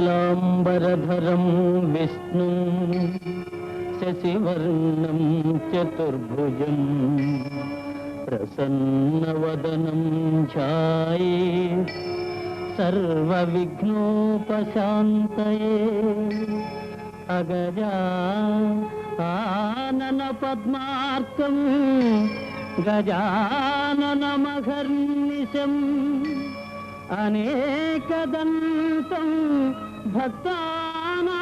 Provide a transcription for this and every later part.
शुक्लांबरधरं विष्णु शशिवर्णं चतुर्भुजं प्रसन्नवदनं ध्याये सर्वविघ्नोपशान्तये अगजा आनन पद्मार्कं गजाननमहर्निशम् अनेकदन्तं भक्तानां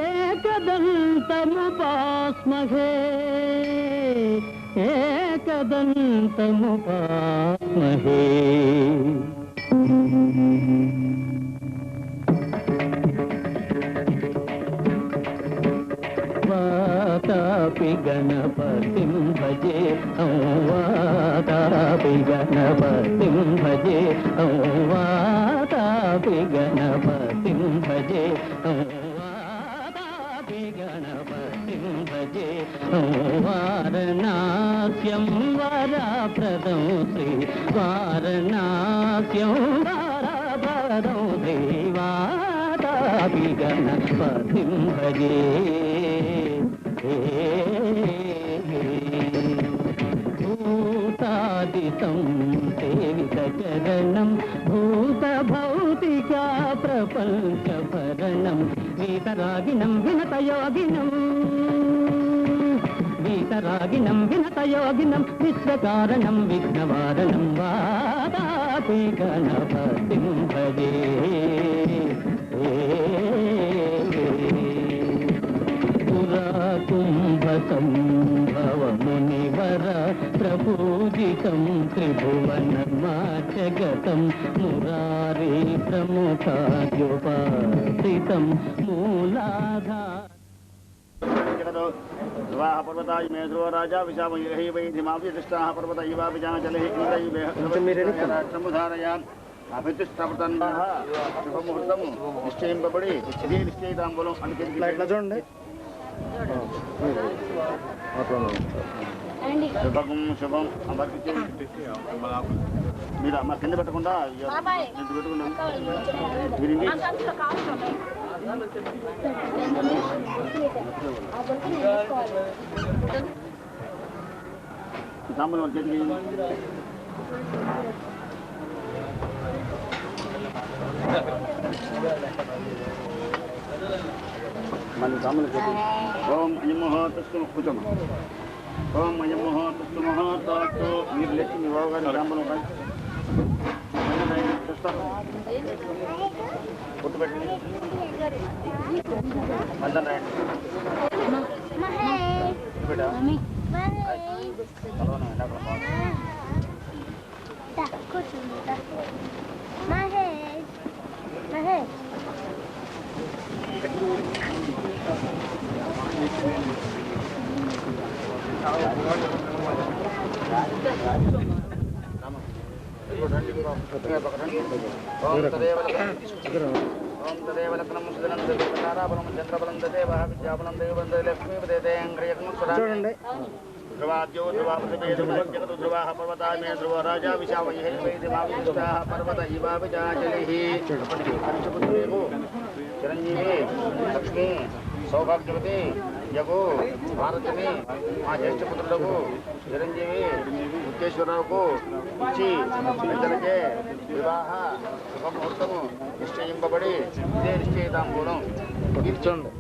एकदन्तमुपास्महे एकदन्तमुपास्महे। वातापि गणपतिं भजे वातापि गणपतिं भजे वातापि गणपतिं भजे वातापि गणपतिं भजे वारणास्यं वरप्रदं श्री वारणास्यं वरप्रदं श्री वातापि गणपतिं भजे శాశ్వతం సేవిత చరణం భూత భౌతిక ప్రపంచ భరణం వీతరాగిణం వినతయోగినం వీతరాగిణం వినతయోగినం విశ్వకారణం విఘ్నవారణం వాదాపి గణపతిం భజే పురాకుంభ సంభవ మునివర ప్రపూజితం త్రిభువనమాచగతం మురారీ ప్రముఖాద్యుపాసితం మూలాధార ध्रुवाः पर्वताय मे ध्रुव राजा विशामयैः वै धिमाभितिष्ठाः पर्वत इवा विजानजलैः कीलैर्मुधारयान् అభితిష్టపతన్నాః శుభముహూర్తం నిశ్చయింపబడి ఇదే నిశ్చయితాంబూలం అంటే ఇట్లా చూడండి శుభం శుభం మీరు అమ్మ కింద పెట్టకుండా తాంబూలం చేతికి మన తాంబూలం చేతి ఓం అయమోహతస్సు కూర్చోమ ఓం అయమోహతస్సు మహోతాస్తు మీరు లేచి మీ బావగారి తాంబూలం కానీ గుర్తు పెట్టండి మందం రాయండి ఓం తదేవ లగ్నం సుదనం తారాబలం చంద్రబలం తదేవ విద్యాబలం దైవం లక్ష్మీ చూడండి ధ్రువాద్యో ధ్రువాపృథివేదు ధ్రువాః పర్వతాయ మే ధ్రువ రాజా విశామయైః వై ధిమాభితిష్టాః పర్వత ఇవా విజాచలైః పంచపుత్రేషు చిరంజీవి లక్ష్మీ సౌభాగ్యవతి యగు భారతిని మా జ్యేష్ఠ పుత్రులకు చిరంజీవి ముక్తేశ్వరరావుకు ఇచ్చి పెద్దలకే వివాహ శుభముహూర్తము నిశ్చయింపబడి ఇదే నిశ్చయితాంబూలం తీర్చండి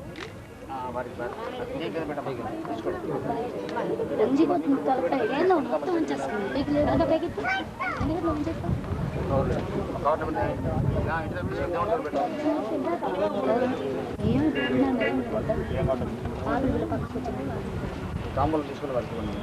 తాంబూలం తీసుకుని వెళ్తున్నాను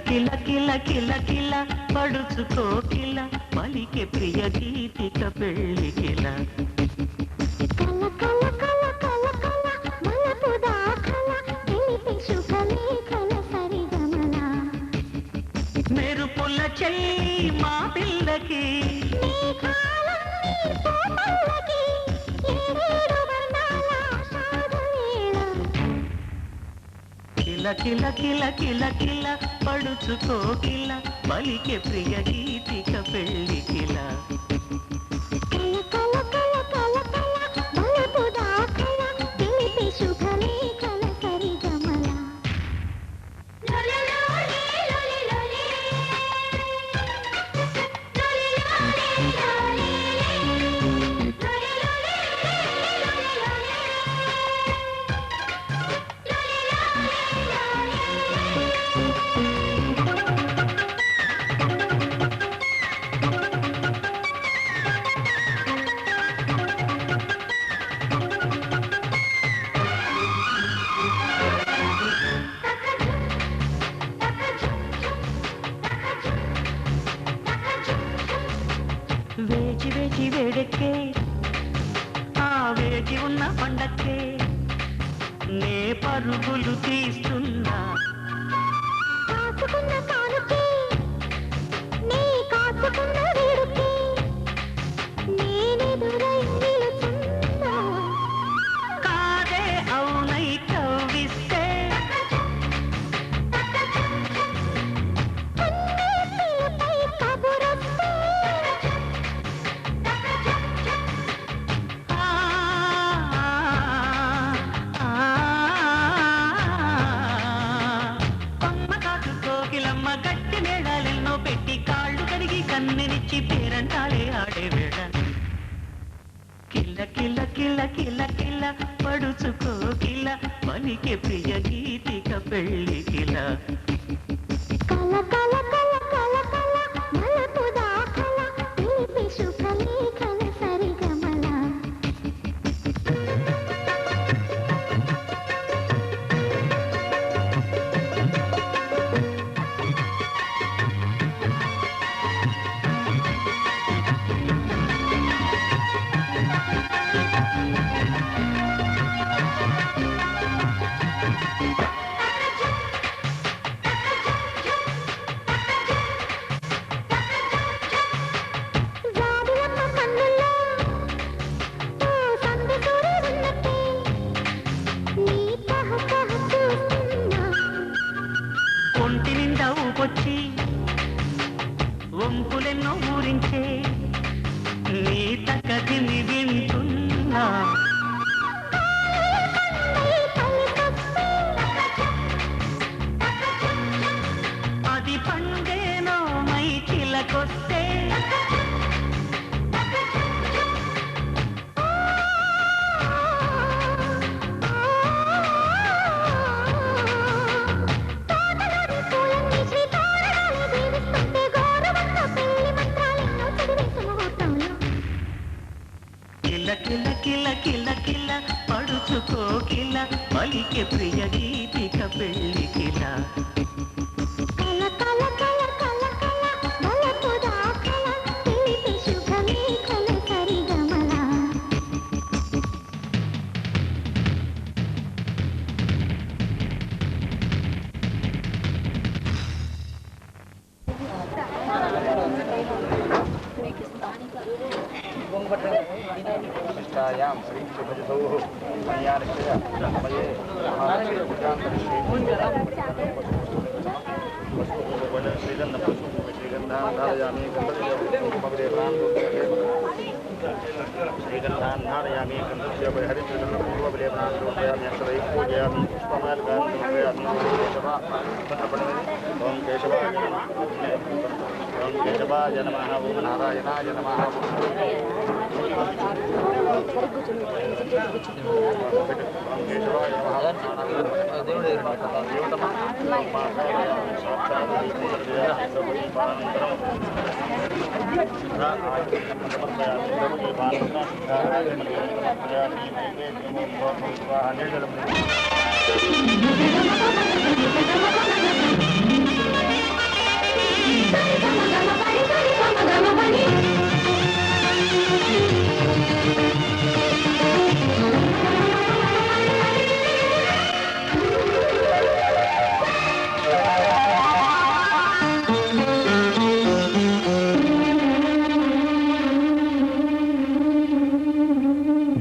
కిల కిల కిల కిల పడుచుకో కిల పలికే ప్రియ గీతిక పెళ్లి కిల కల కల కల కల కల మలపు దాఖల తెలిపి శుభలేఖల సరిగమల మెరుపుల చెల్లి మా పిల్లకి మేఘాలన్నీ పోపల్లకి ఏడేడు వర్ణాల సాధవేళ కిల కిల కిల కిల కిల పడుచుకో కిల పలికే ప్రియ గీతిక పెళ్లి కిల కల కల కల కల కల మలపు దాఖల తెలిపి శుభలేఖల సరిగమల వేచి వేచి వేడెక్కే ఆ వేచి ఉన్న పండక్కే నే పరుగులు తీస్తున్నా దాచుకున్న కానుకే నీ కాచుకున్న వేడుకే నేనెదురై నిలుచున్నా కాదే అవునై కవ్విస్తే కన్నీటిపై కబురొస్తే కొమ్మ కాదు కోకిలమ్మ గట్టి మేళాలెన్నో పెట్టి కాళ్ళు కడిగి కన్నెనిచ్చి పేరంటాలే ఆడే వేళ కిల్ల కిల్ల కిల్ల కిల్ల కిల్ల పడుచుకోకిల్ల పలికే ప్రియ గీతిక పెళ్ళి కిల కల కల కల కల కల మలపు దాఖల పిలిపి శుభలేఖల సరిగమల జాబిలమ్మ కన్నుల్లో ఓ సందు సూర్యుడున్నట్టే నీ తహతహ చూస్తున్నా ఒంటి నిండా ఊపొచ్చి వంపులెన్నో ఊరించే నీ తకదిని వింటున్నా అది పండేనో మై చిలకొస్తే తోటలోని పూలన్నీ శ్రీతారడాలి దీవిస్తుంటే గౌరవంతో పెళ్లి మంత్రాలెన్నో చదివేసి ముహూర్తంలో కిల్ల కిల్ల కిల్ల కిల్ల కిల్ల పడుచుకోకిల్ల పలికే ప్రియ గీతిక పెళ్ళి కిల కల కల కల కల కల మలపు దాఖల పిలిపి శుభలేఖల సరిగమల निष्ठायां श्रीभजतोः मयार्चय समये श्रीगन्धान्धारयामि श्रीगन्धान्धारयामि गन्धस्य हरिद्रपूर्वविलेपनान् लोकयामि अक्षरैः पूजयामि पुष्पमालिकान् लोकयामि ओं केशवाय नमः ओं केशवाय नमः ओं नारायणाय नमः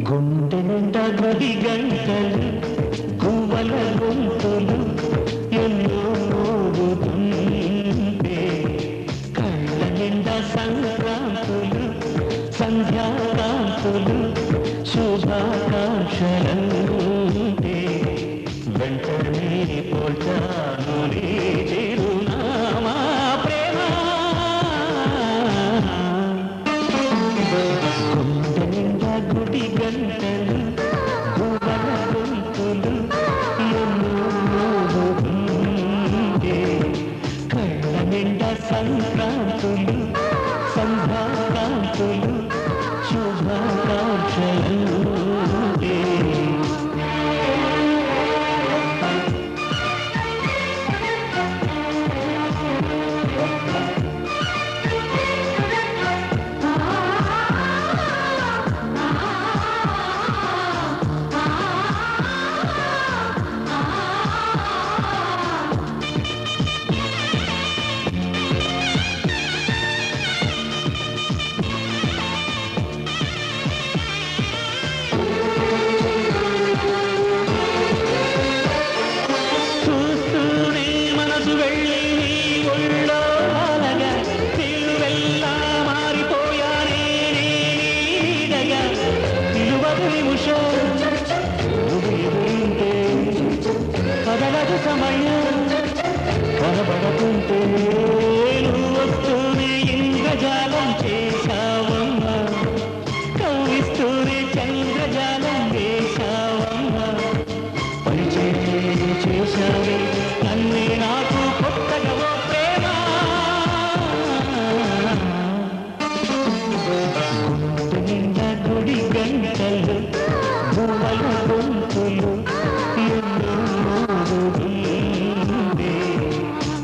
గుండె నిండా గడి గంటలు గువ్వల గొంతులు ఎన్నో మోగుతుంటే కళ్ళ నిండా సంక్రాంతులు సంధ్యాకాంతులు శుభాకాంక్షలంటే వెంటనే పోల్చాను నీ చిరునామా ప్రేమ గుండె నిండా గుడి గంటలు గువ్వల గొంతులు ఎన్నో మోగుతుంటే కళ్ళ నిండా సంక్రాంతులు సంధ్యాకాంతులు శుభాకాంక్షలంటే నువ్వు వస్తూనే ఇంద్రజాలం చేశావమ్మా, కవ్విస్తూనే చంద్రజాలం వేశావమ్మా, పరిచయం చేశావే నన్నే నాకు కొత్తగా ఓ ప్రేమ. గుండె నిండా గుడి గంటలు గువ్వల గొంతులు ఎన్నో మోగుతుండే,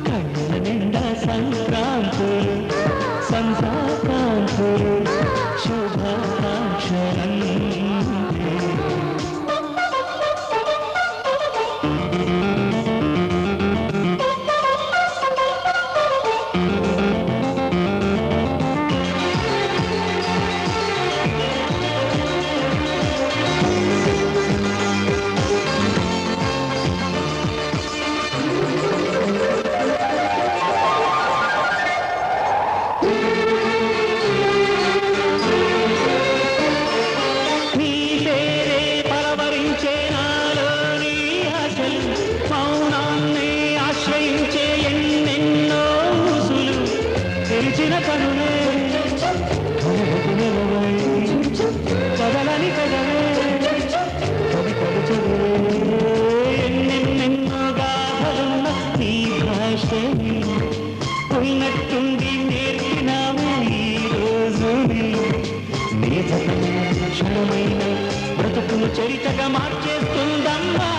కళ్ళ నిండా సంక్రాంతులు సంధ్యాకాంతులు శుభాకాంక్షలంటే. నీ పేరే పరవరించే నాలోని ఆశలు, మౌనాన్నే ఆశ్రయించే ఎన్నెన్నో ఊసులు, తెరిచిన కనులే కదలని కదలే కవి కవిచలే, ఎన్నెన్నెన్నో గాథలున్న నీ భాషని ఉన్నట్టుండి నేర్పినావు ఈ రోజుని. నీ జతనే క్షణమైన బ్రతుకును చరితగా మార్చేస్తుందమ్మా.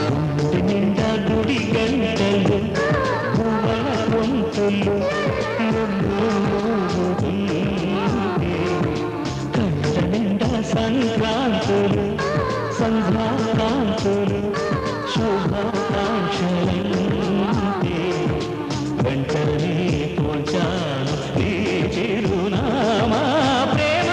గుండె నిండా గుడి గంటలు గువ్వల గొంతులు ఎన్నో మోగుతుండే, కళ్ళ నిండా సంక్రాంతులు సంధ్యాకాంతులు శుభాకాంక్షలంటే. వెంటనే పోల్చాను నీ చిరునామా ప్రేమ.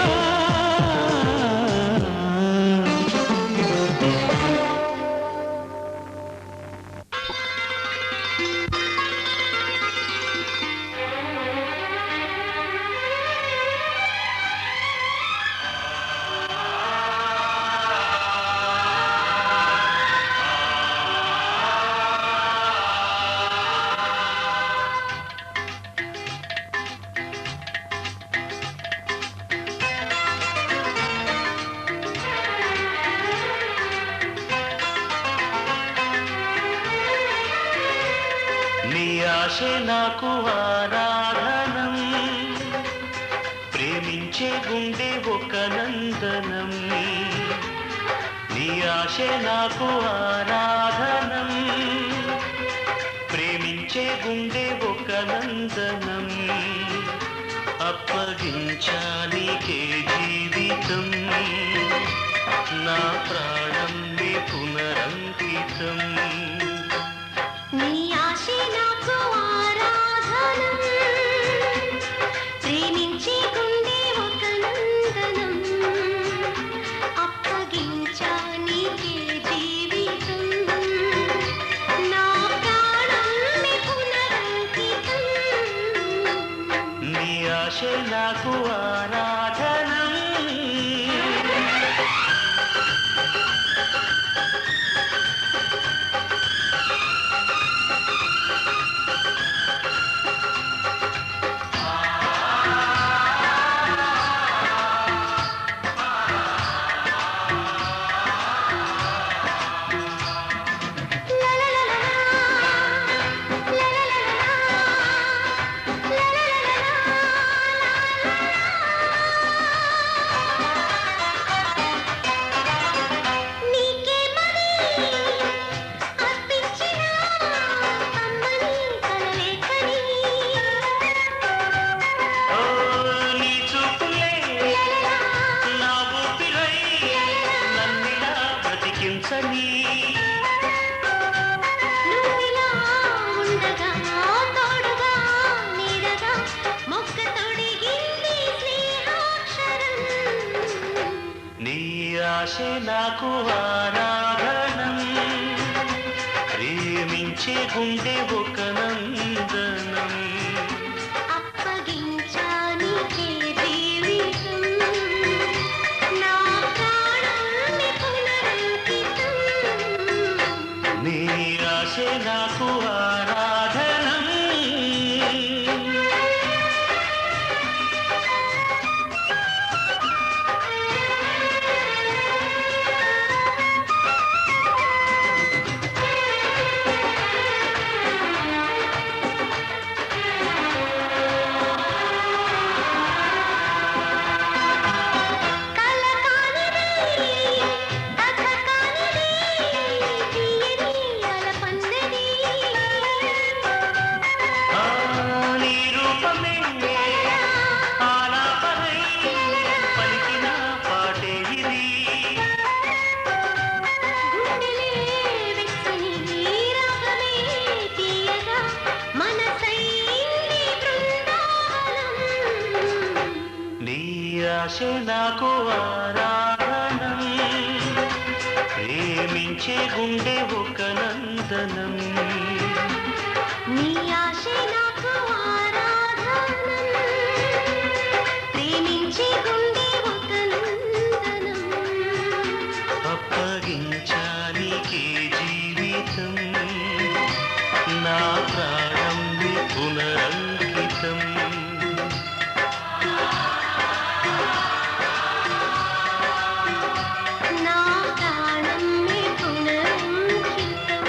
నీ ఆశే నాకు ఆరాధనం, ప్రేమించే గుండె ఒక నందనం. నీ ఆశే నాకు ఆరాధనం, ప్రేమించే గుండె ఒక నందనం. అప్పగించానికే జీవితం, నా ప్రాణం నీ పునరంకితం. నీ ఆశే నాకు ఆరాధనం, ప్రేమించే గుండె ఒక నందనం. అప్పగించా నీకే జీవితం, నా ప్రాణం నీ పునరంకితం. నీ ఆశే నాకు ఆరాధనం. నీకే మరి అర్పించిన అమ్మని కలలేకని. ఓ నీ చూపులే నా ఊపిరై నన్నిలా బ్రతికించని. నువ్విలా ఉండగా తోడుగా నీడగా మొక్క తొడిగింది స్నేహాక్షరం. నీ ఆశే నాకు ఆరాధనం, ప్రేమించే గుండె ఒక నందనం. అప్పగించా నీకే జీవితం, నా ప్రాణం నీ పునరంకితం. నీ ఆశే నాకు ఆరాధనం ప్రేమించే గుండె ఒక నందనం నీ ఆశే నాకు ఆరాధనం ప్రేమించే గుండె ఒక నందనం అప్పగించానికే జీవితం నా ప్రాణం పునరంకితం నా ప్రాణం పునరంకితం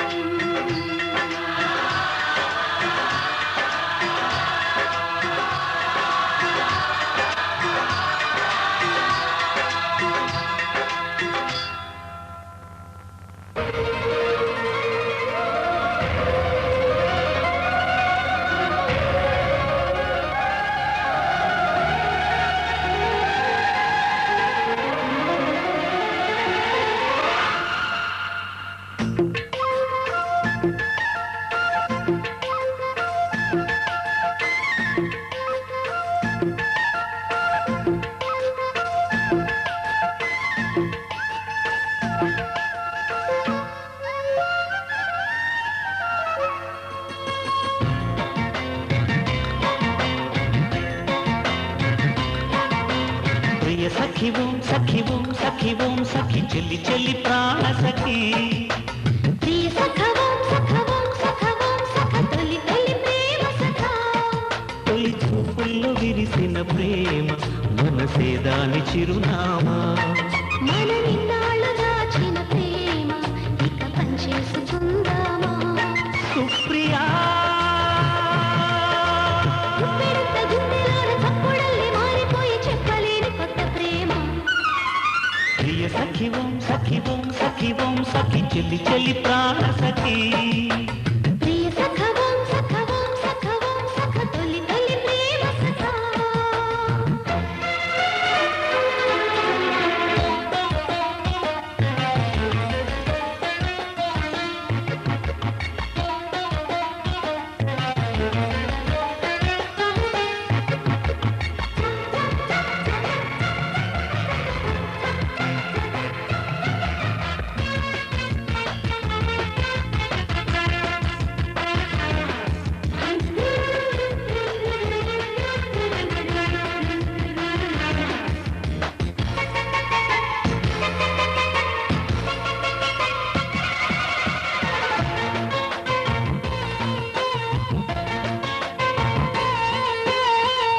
ప్రియ సఖి ఓం సఖి ఓం సఖి ఓం సఖి చెల్లి చెల్లి ప్రాణ సఖి ప్రియ సఖవం సఖవం సఖవం సఖ తొలి తొలి ప్రేమ సఖా తొలి చూపుల్లో విరిసిన ప్రేమ మనసే దాని చిరునామా మన నిన్నాళ్ళు దాచిన ప్రేమ ఇక పనిచేసుకుందామా సుప్రియా ఉప్పెడంత గుండెలోన చప్పుడల్లే మారిపోయి చెప్పలేని కొత్త ప్రేమ ప్రియ సఖి ఓం సఖి ఓం సఖి ఓం సఖి చెల్లి చెల్లి ప్రాణ సఖి ప్రియ సఖవం సఖవం సఖవం సఖ తొలి తొలి ప్రేమ సఖా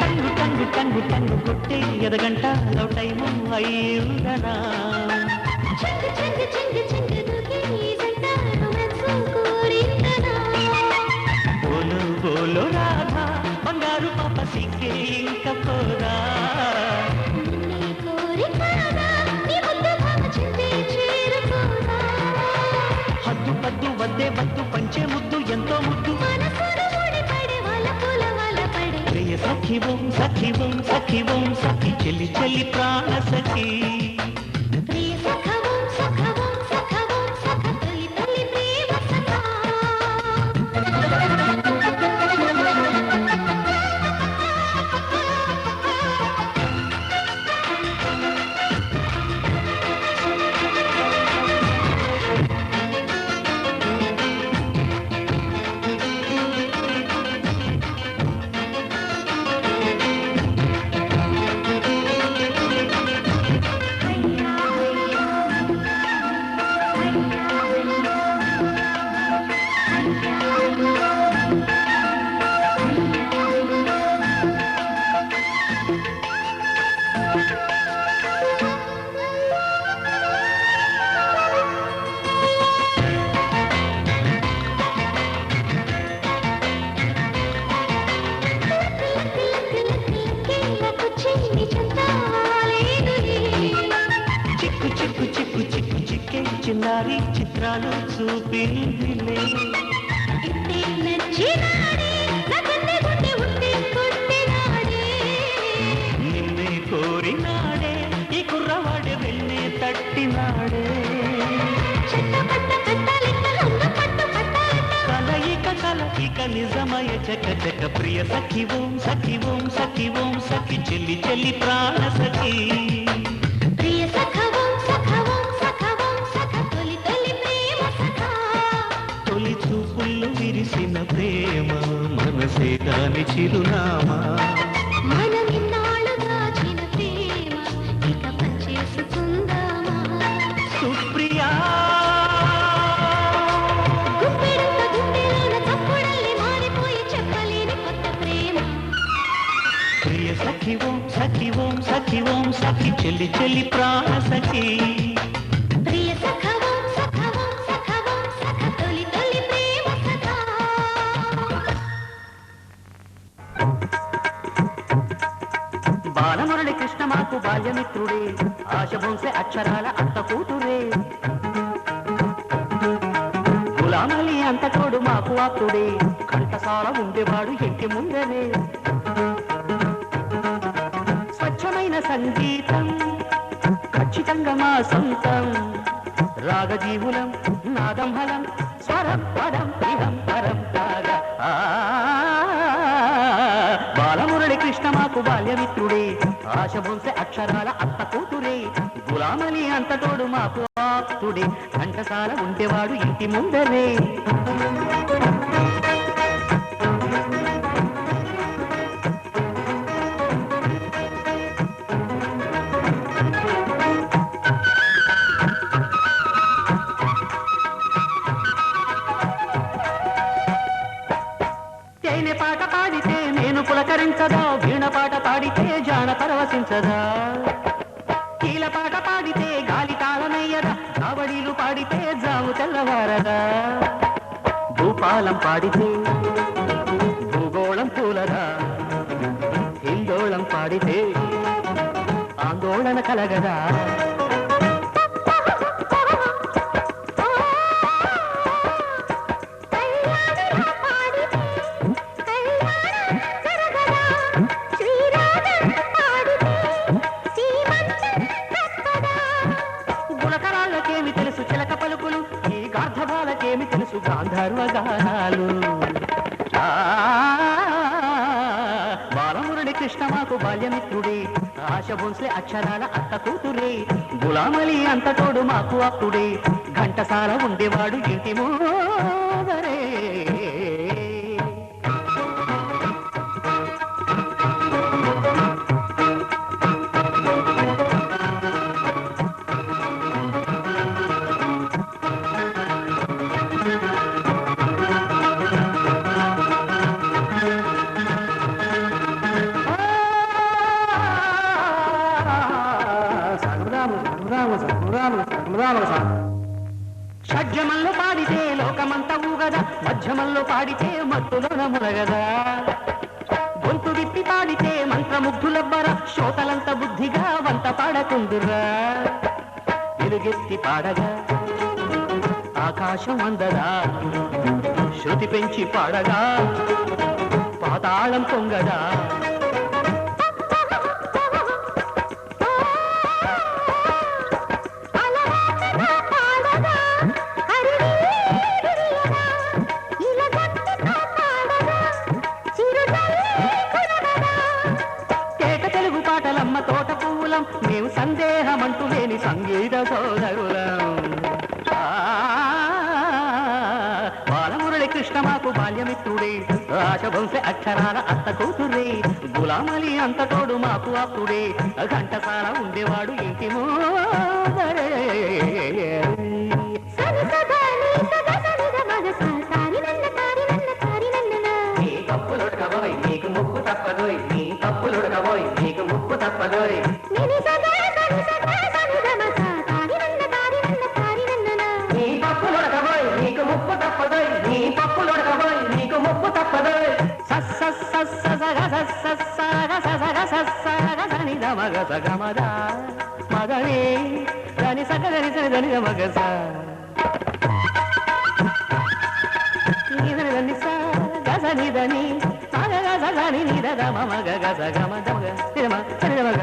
టంగు టంగు టంగు టంగు కొట్టే ఎదగంట లవ్ టైము అయ్యుందనా చెంగు చెంగు చెంగు చెంగు దూకి ఈ జంట రొమాన్స్ కోరిందనా బోలు బోలు రాధా బంగారు పాప సిగ్గే ఇంక పోదా నిన్నే కోరి కాదా నీ ముద్దు భామ చిందే చేరుకోదా హద్దు పద్దు వద్దే వద్దు పంచే ముద్దు ఎంతో ముద్దు మనసును ముడిపడే వాళ్ళ పూల వాళ్ళ పడే ప్రియ సఖి ఓం సఖి ఓం సఖి ఓం సఖి చెల్లి చెల్లి ప్రాణ సఖి ప్రియ సఖవం సఖవం సఖవం సఖ తొలి తొలి ప్రేమ సఖా చిక్కు చిక్కు చిక్కు చిక్కు చిక్కే చిన్నారి చిత్రాలు చూపిందిలే ఇంతే నచ్చినాడే నా గుండె గుండె ఉంటే కొట్టినాడే నిన్నే కోరినాడే ఈ కుర్రవాడే వెళ్ళే తట్టినాడే చెట్ట పట్ట కట్టాలిట్ట హంగ పట్టు పట్టాలిట్ట కలయిక కలయిక నిజమయ చక చక ప్రియ సఖి ఓం సఖి ఓం సఖి ఓం సఖి చెల్లి చెల్లి ప్రాణ సఖి ప్రియ సఖవం సఖవం సఖవం సఖ తొలి తొలి ప్రేమ సఖా తొలి చూపుల్లో విరిసిన ప్రేమ మనసే దాని చిరునామా మనమిన్నాళ్ళు దాచిన ప్రేమ ఇక పంచేసుకుందామా సుప్రియా గుప్పెడంత గుండెలోన చప్పుడల్లి మారిపోయి చెప్పలేని కొత్త ప్రేమ ప్రియ సఖి ఓం సఖి ఓం సఖి ఓం సఖి చెల్లి చెల్లి ప్రాణ సఖి ప్రియ సఖవం సఖవం సఖవం సఖ తొలి తొలి ప్రేమ సఖా బాలమురళి కృష్ణ మాకు బాల్యమిత్రుడే ఆశ బొంసె అక్షరాల అంత కూతురే గులామలి అంత తోడు మాకు ఆప్తుడే కంఠసాల ఉండేవాడు ఇంటి ముందనే స్వచ్ఛమైన సంగీతం ఖచ్చితంగా మా సొంతం రాగజీవులం నాదం హలం స్వరం పదం ఇహం పరం కాగా బాలమురళి కృష్ణ మాకు బాల్యమిత్రుడే ఆశ బొంసె అక్షరాల అత్త కూతురే గులామలి అంత తోడు మాకు ఆప్తుడే కంఠసాల ఉండేవాడు ఇంటి ముందరే తేనె పాట పాడితే నేను పులకరించదా వీణ పాట పాడితే జాన పరవశించదా కీల పాట పాడితే గాలి తాళమయ్యదా కావడీలు పాడితే జాము తెల్లవారదా భూపాలం పాడితే భూగోళం పూలదా హిందోళం పాడితే ఆందోళన కలగదా గుణకరాళ్ళకేమి తెలుసు చిలక పలుకులు ఈ గార్ధబాలకేమి తెలుసు గాంధర్వ గానాలు బాలమురళి కృష్ణ మాకు బాల్యమిత్రుడే ఆశ బొంస్లే అక్షరాల అత్త కూతురే గులామలి అంత తోడు మాకు అప్పుడే ఘంటసాల ఉండేవాడు ఇంటి మోదరే షడ్జమంలో పాడితే లోకమంతా ఊగదా మధ్యమంలో పాడితే మత్తులోన మునగదా గొంతు విప్పి పాడితే మంత్రముగ్ధులబ్బరా శ్రోతలంత బుద్ధిగా వంత పాడకుందురా వెలుగెత్తి పాడగా ఆకాశం అందదా శృతి పెంచి పాడగా పాతాళం పొంగదా తోట పూలం మేము సందేహమంటూ లేని సంగీత సోదరులం బాలమురళి కృష్ణ మాకు బాల్యమిత్రుడే ఆశ బొంసె అక్షరాల అత్త కూతురే గులామలి అంత తోడు మాకు అప్పుడే ఘంటసాల ఉండేవాడు ఇంటి మోదరే నీ తప్పులుడకబోయ్ నీకు ముప్పు తప్పదోయ్ నీ తప్పులుడకబోయ్ నీకు ముప్పు తప్పదోయ్ నీ తప్పులుడకబోయ్ నీకు ముప్పు తప్పదోయ్ నీ తప్పులుడకబోయ్ నీకు ముప్పు తప్పదోయ్ మగ సగమద మగని దాని సగదని సని మగస గసనిదని మగని నిద మగ గస గమద మగ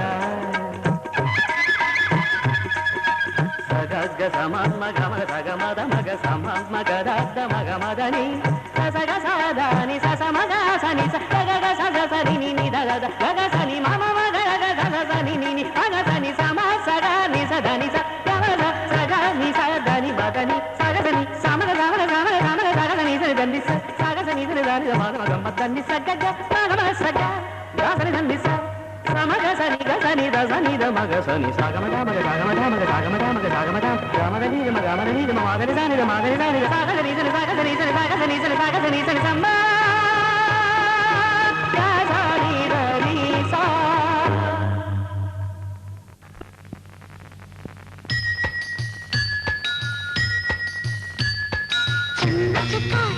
సగ సమ మగ సగమద మగ సమ మగ మగ మదని సగ సాదాని సమ గ సని సగ సగ సని ని ద గ గ సని మమ గ గ సని ని గ సని సమ సగ ని సదని స సగ ని సదని బదని సగ సని సమ గ సమ గ సమ గ సమ గ సగ ని సదని సగ సని సదని మమ గ దని సగ గ మమ సగ గ సని దని స సమ గ సని గ సని ద సని ద మగ సని సగ మ గ మ గ సగ మ గ మ గ సగ మ గ మ గ సగ మ గ గ మ గ ని మ గ మ ని మ గ ని సని ద మ గ ని సని ద సగ ని సని సగ సని సని సగ సని సని సగ సని సని సమ గ సని ద ని స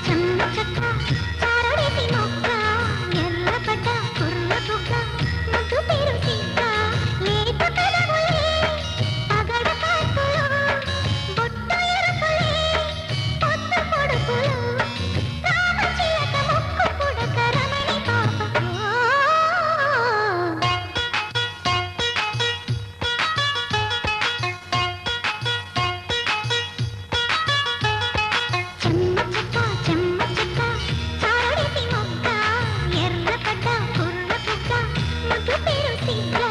చెమ్మ చెక్క చారడేసి మొక్క ఎర్రపడ్డ కుర్ర బుగ్గ ముద్దు పేరు సిగ్గ లేత కలవులే పగడ కాకులు బొట్ట ఎరుపులే పొద్దు పొడుపులు రామచిలక ముక్కు పుడక రమణి పాప చెమ్మ చెక్క చారడేసి మొక్క ఎర్రపడ్డ కుర్ర బుగ్గ ముద్దు పేరు సిగ్గ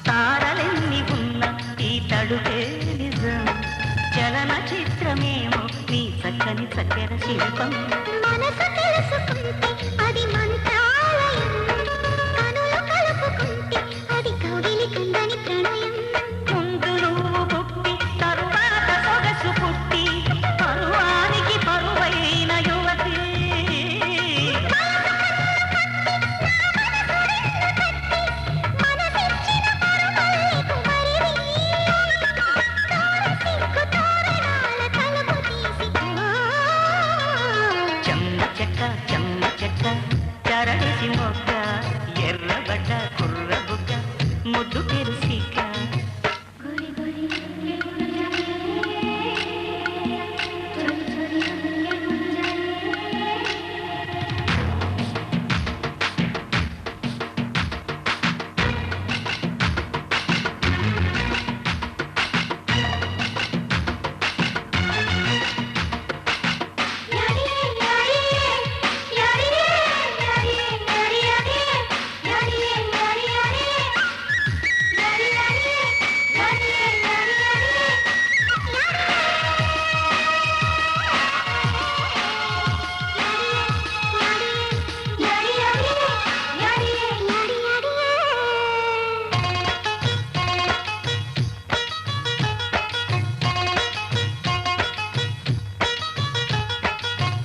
తారలెన్ని ఉన్న ఈ తడుకే నిజం చలన చిత్రమేమో నీ చక్కని చక్కెర శిల్పం మనసు తెలుసుకుంటే అది మంత్రాలయం కనులు కలుపుకుంటే అది కౌగిలి కందని ప్రణయం ముందు నువ్వు పుట్టి తరువాత సొగసు పుట్టి పరువానికి పరువైన యువతి మనసిచ్చిన పరువల్లికు మరిది తోరసిక్కు తోరణాల తలుపు తీసి చెమ్మ చెక్క చరడిసి మొక్క ఎర్రబడ్డ కుర్ర బుగ్గ ముద్దు తెరుసిక గొరి గొరి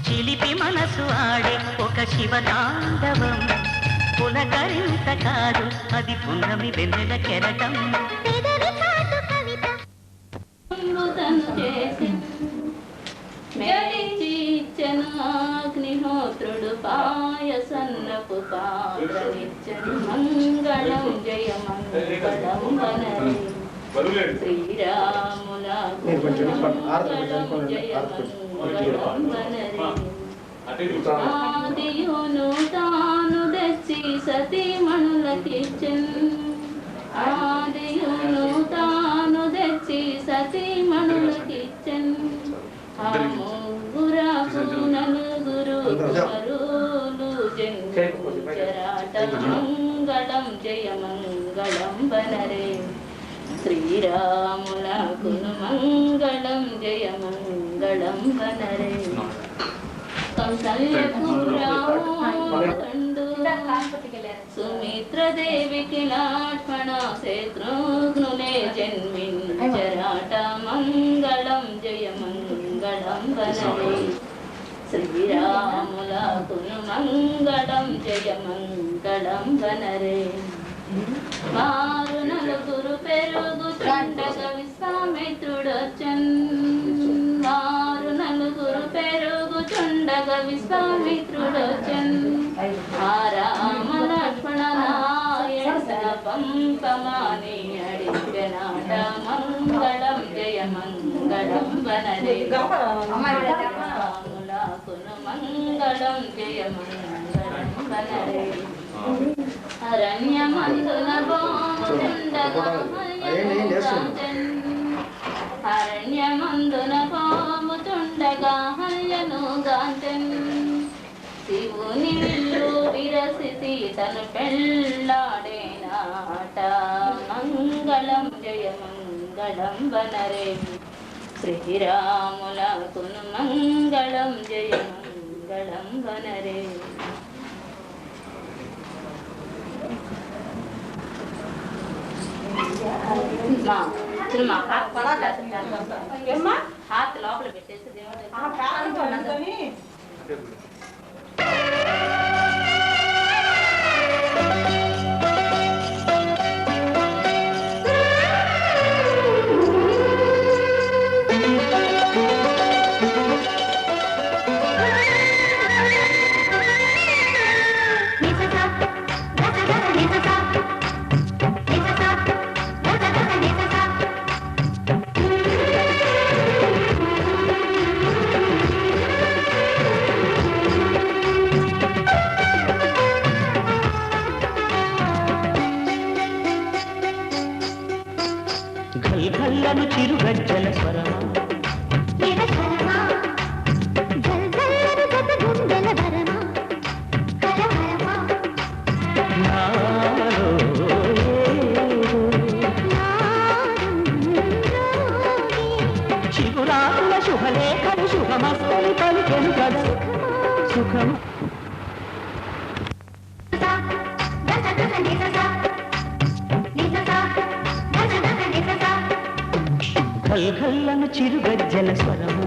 చిలిపి మనసు ఆడే ఒక శివతాండవం పులకరింత కాదు అది పున్నమి వెన్నెల కెరటం పెదవి చాటు కవిత అమృతను చేసి మెరిచి అగ్నిహోత్రుడు పాయసన్నపు పాత్రనిచ్చని మంగళం జయ మంగళం వనరి శ్రీరాముల మంగళం జయ మంగళం వనరి ఆదియును తాను తెచ్చి సతీమణులకిచ్చెన్ ఆదియును తాను తెచ్చి సతీమణులకిచ్చెన్ ఆ ముగ్గురకు నలుగురు కుమారులు జన్మించరాట మంగళం జయ మంగళం వనరే శ్రీరాములకును మంగళం జయ మంగళం వనరే కౌసల్యపురాండు సుమిత్రదేవికి లక్ష్మణ శత్రుఘ్నులే జన్మించరాట మంగళం జయ మంగళం వనరే శ్రీరాములకును మంగళం జయ మంగళం వనరే వారు నలుగురు పెరుగుచుండగ విశ్వామిత్రుడొచ్చన్ వారు నలుగురు పెరుగుచుండగ విశ్వామిత్రుడొచ్చన్ ఆ రామ లక్ష్మణ నాయణ పంపమాని అడిగనాట మంగళం జయ మంగళం వనరే రాములకును మంగళం జయ మంగళం వనరే అరణ్యమందున పాముతుండగా హల్యను గాంచెన్ శివుని విల్లు విరసి సీతను పెళ్ళాడేనాట మంగళం జయ మంగళం వనరే శ్రీరాములకును మంగళం జయ మంగళం వనరే హాత్ లోపల పెట్టేసి ఘల్ఘల్లను చిరుగజ్జల స్వరమా చిగురాకుల శుభలేఖలు శుభమస్తని పలికెను కదా సుఖం ఘల్ఘల్లను చిరుగజ్జల స్వరము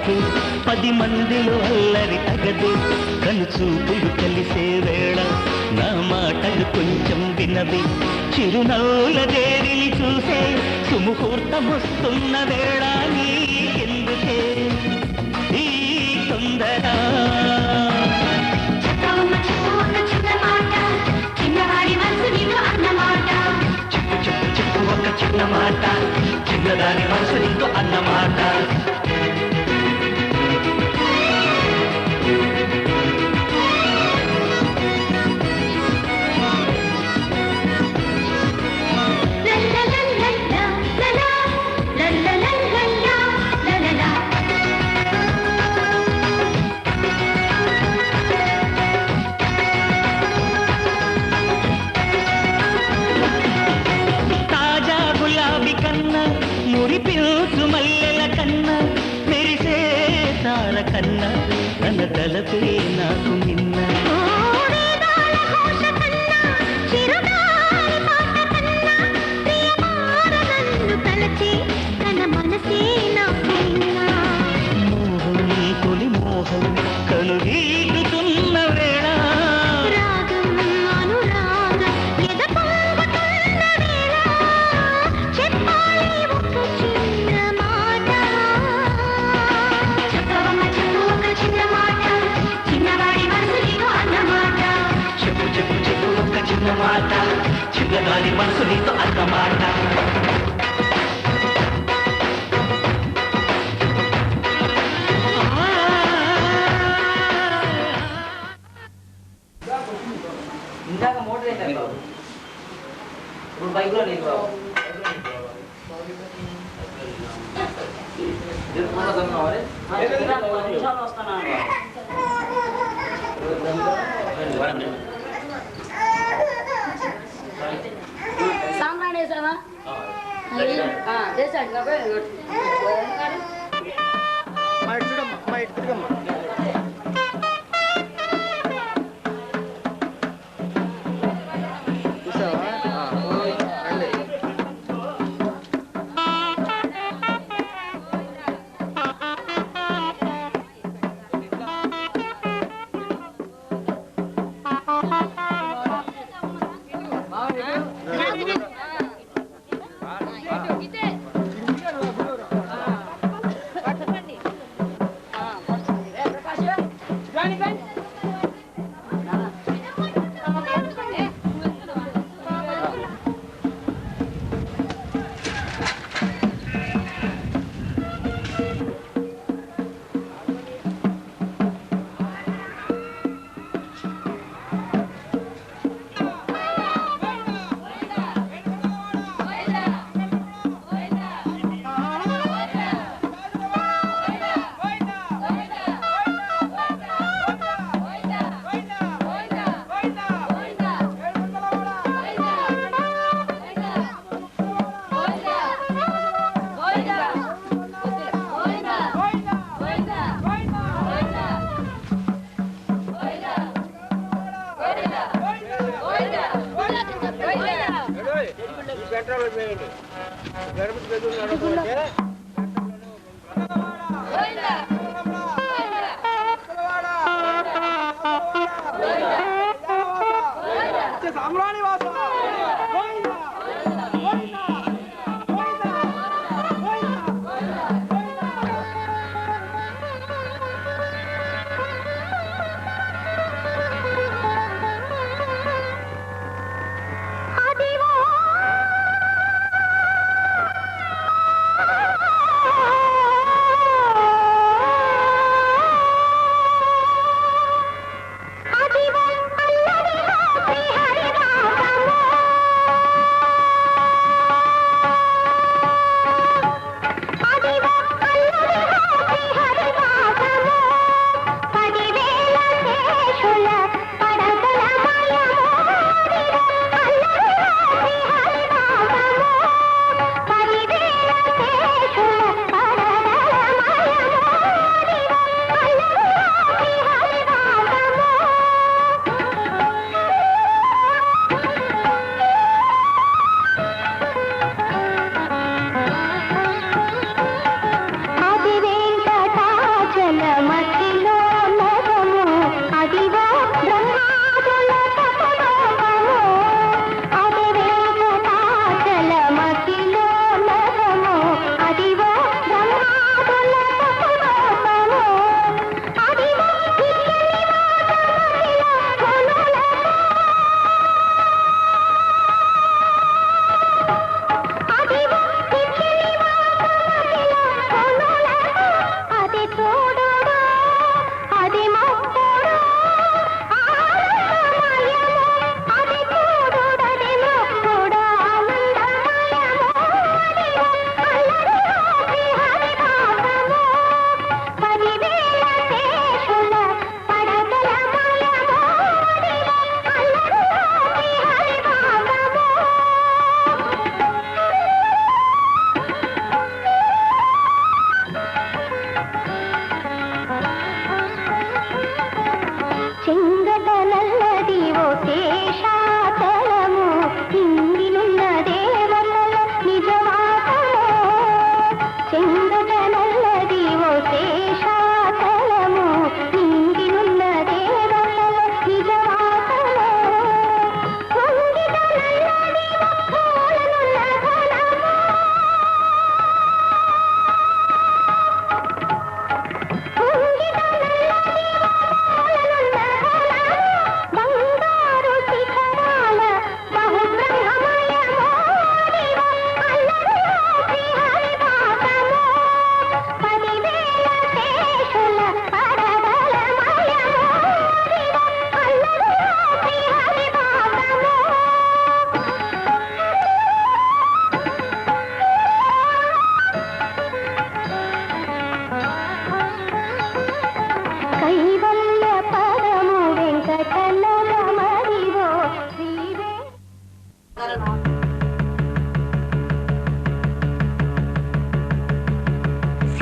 తగ్గదు 10 మందిలో అల్లరి తగ్గదు కనుచూపులు కలిసే వేళ నా మాటలు కొంచెం వినవి చిరునవ్వుల దేవిని చూసే సుముహూర్తం వస్తున్న వేళ నీకెందుకే ఈ తొందర చెప్పు ఒక చిన్న మాట చిన్నదాని మనసు నీకు అన్నమాట మురిపిల్సు మల్లెల కన్నా మెరిసే తార కన్నా తన తలపే నాకు నిన్న మోహం తొలి మోహం కలుగీటుతున్న వేళ మాట చిన్నదాని మనసు నీతో అన్నమాట ఇందాక మోటర్ వేసారు బాబు ఇప్పుడు బైక్లో లేదు బాబు సాంబ్రాణి వేసావా చేశాడు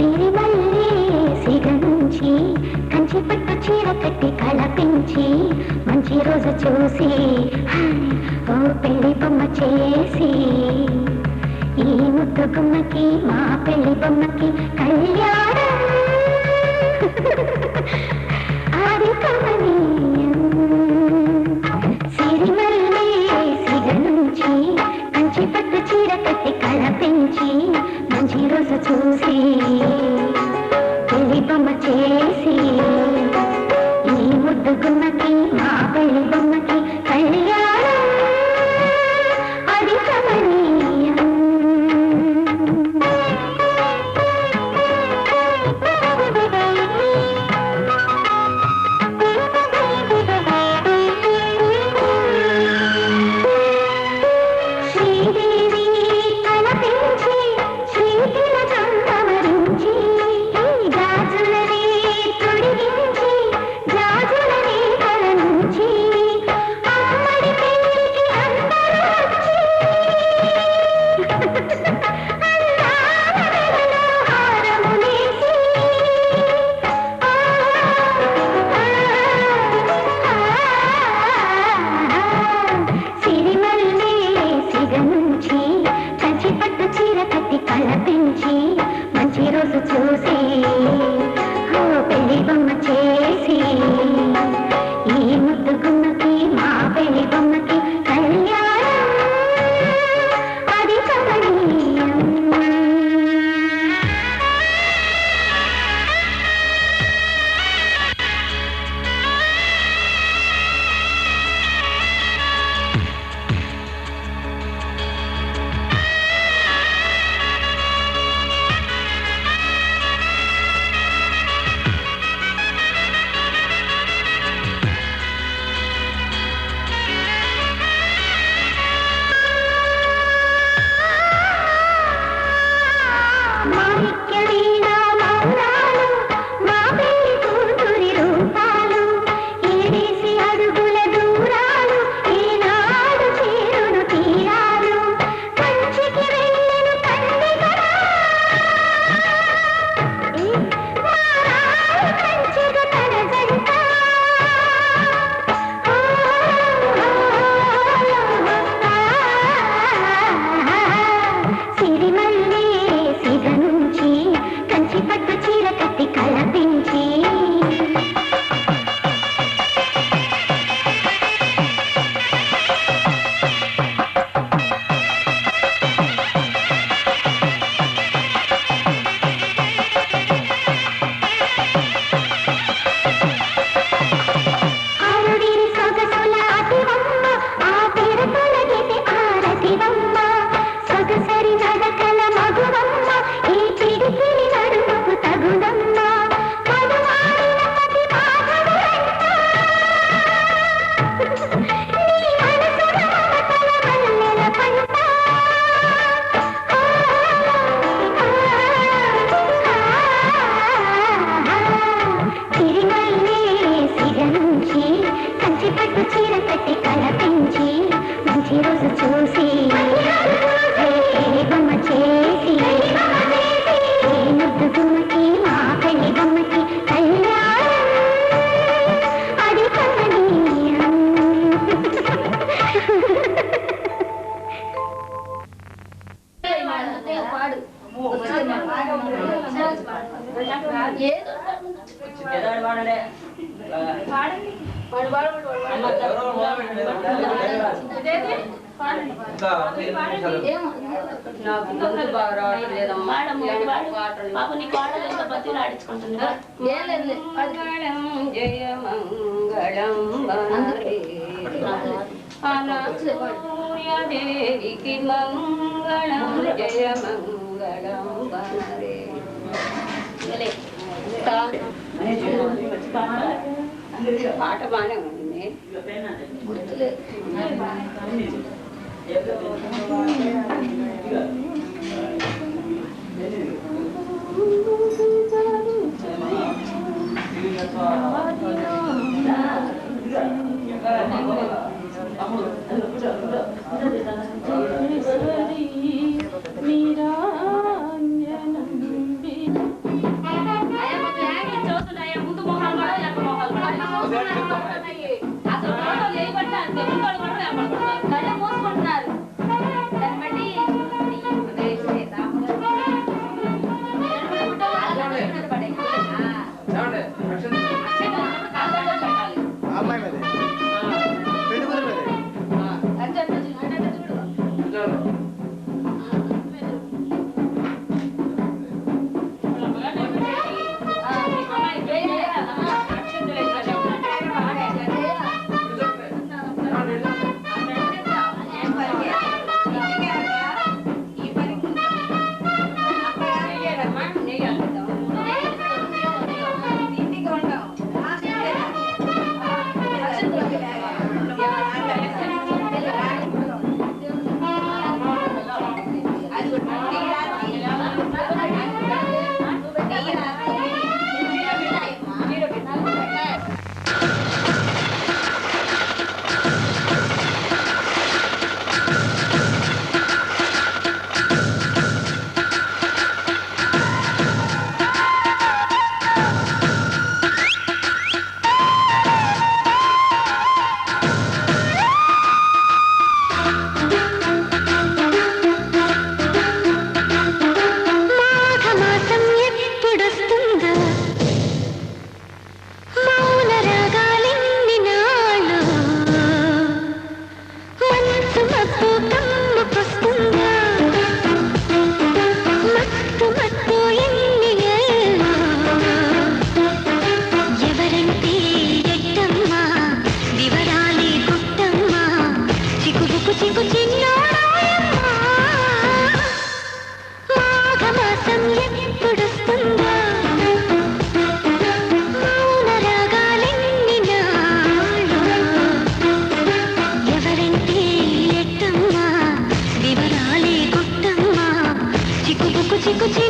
సిరిమల్లే సిగ నుంచి కంచి పట్టు చీర కట్టి కళపించి మంచి రోజు చూసి ఓ పెళ్లి బొమ్మ చేసి ఈ ముద్దు గుమ్మకి మా పెళ్లి బొమ్మకి కళ్యాణం ఆది కమనీయం సిరిమల్లే సిగ నుంచి కంచి పట్టు చీర కట్టి కళపించి మంచి రోజు చూసి పెళ్లి బొమ్మ చేసి ఈ ముద్దు గుమ్మకి మా పెళ్లి బొమ్మకి కళ్యాణం అది కమనీయం శ్రీదేవి కలపించి శ్రీతిల చందమరించి గాజులని తొడిగించి జాజులని కలనుంచి అమ్మడి పెళ్లికి అందరూ వచ్చి అందాల మెడలో హారములేసి సిరిమల్లే సిగ నుంచి కంచి పట్టు చీర కట్టి కళపించి మంచి రోజు చూసి ఓ పెళ్లి బొమ్మ చేసి ఈ ముద్దు గుమ్మకి మా పెళ్లి బొమ్మకి కళ్యాణం అది కమనీయం మాణిక్యవీణ మౌనాలు మా పెళ్లి కూతురి రూపాలు ఏడేసి అడుగుల దూరాలు ఈనాడు చేరును తీరాలు కంచికి వెళ్ళెను కన్నికరా మారారు కంచిగా తన జంట సిరిమల్లే సిగ నుంచి కంచి పట్టు చీర కట్టి కళపించి ఆరుడిని సొగసుల అతివమ్మ ఆ పేరు తొలగితే ఆరతివమ్మ సొగసరి నడకల మగువమ్మ ఈ పిడికిలి నడుముకు తగునమ్మ మధువాడిన పతి మాధవుడంట నీ మనసున మమతల మల్లెల పంట సిరిమల్లే సిగ నుంచి కంచి పట్టు చీర కట్టి కళపించి మంచి రోజు చూసి పెళ్లి బొమ్మ చేసి ఈ ముద్దు గుమ్మకి మా పెళ్లి బొమ్మకి కళ్యాణం అది కమనీయం చిన్నదాడు వాడలే పాప నీ కోడలు ఎంత బతులు ఆడించుకుంటుందా జయ మంగళం అనసూయదేవికి మంగళం జయ మంగళం వనరే పాట బాగానే ఉంది గుర్తులేదు నిరాంజనం చికు చికు